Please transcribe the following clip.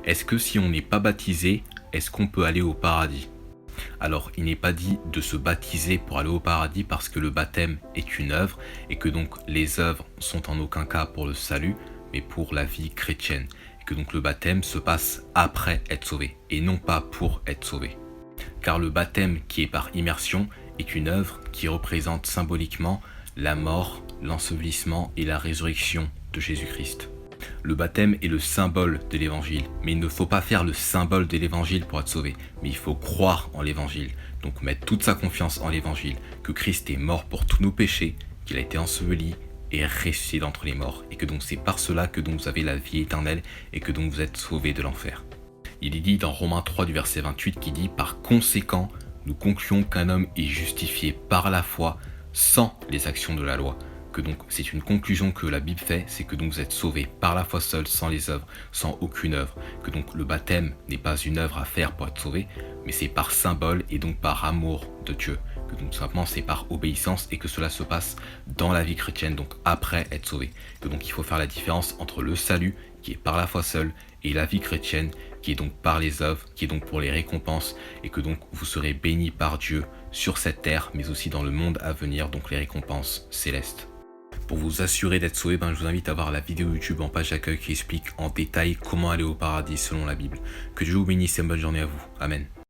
Est-ce que si on n'est pas baptisé, est-ce qu'on peut aller au paradis? Alors, il n'est pas dit de se baptiser pour aller au paradis parce que le baptême est une œuvre et que donc les œuvres sont en aucun cas pour le salut, mais pour la vie chrétienne. Et que donc le baptême se passe après être sauvé et non pas pour être sauvé. Car le baptême qui est par immersion est une œuvre qui représente symboliquement la mort, l'ensevelissement et la résurrection de Jésus-Christ. Le baptême est le symbole de l'évangile, mais il ne faut pas faire le symbole de l'évangile pour être sauvé, mais il faut croire en l'évangile, donc mettre toute sa confiance en l'évangile, que Christ est mort pour tous nos péchés, qu'il a été enseveli et ressuscité d'entre les morts, et que donc c'est par cela que donc vous avez la vie éternelle et que donc vous êtes sauvés de l'enfer. Il est dit dans Romains 3 du verset 28 qui dit « Par conséquent, nous concluons qu'un homme est justifié par la foi sans les actions de la loi. » Que donc c'est une conclusion que la Bible fait, c'est que donc vous êtes sauvés par la foi seule, sans les œuvres, sans aucune œuvre. Que donc le baptême n'est pas une œuvre à faire pour être sauvé, mais c'est par symbole et donc par amour de Dieu. Que donc simplement c'est par obéissance et que cela se passe dans la vie chrétienne, donc après être sauvé. Que donc il faut faire la différence entre le salut, qui est par la foi seule, et la vie chrétienne, qui est donc par les œuvres, qui est donc pour les récompenses, et que donc vous serez bénis par Dieu sur cette terre, mais aussi dans le monde à venir, donc les récompenses célestes. Pour vous assurer d'être sauvé, je vous invite à voir la vidéo YouTube en page d'accueil qui explique en détail comment aller au paradis selon la Bible. Que Dieu vous bénisse et une bonne journée à vous. Amen.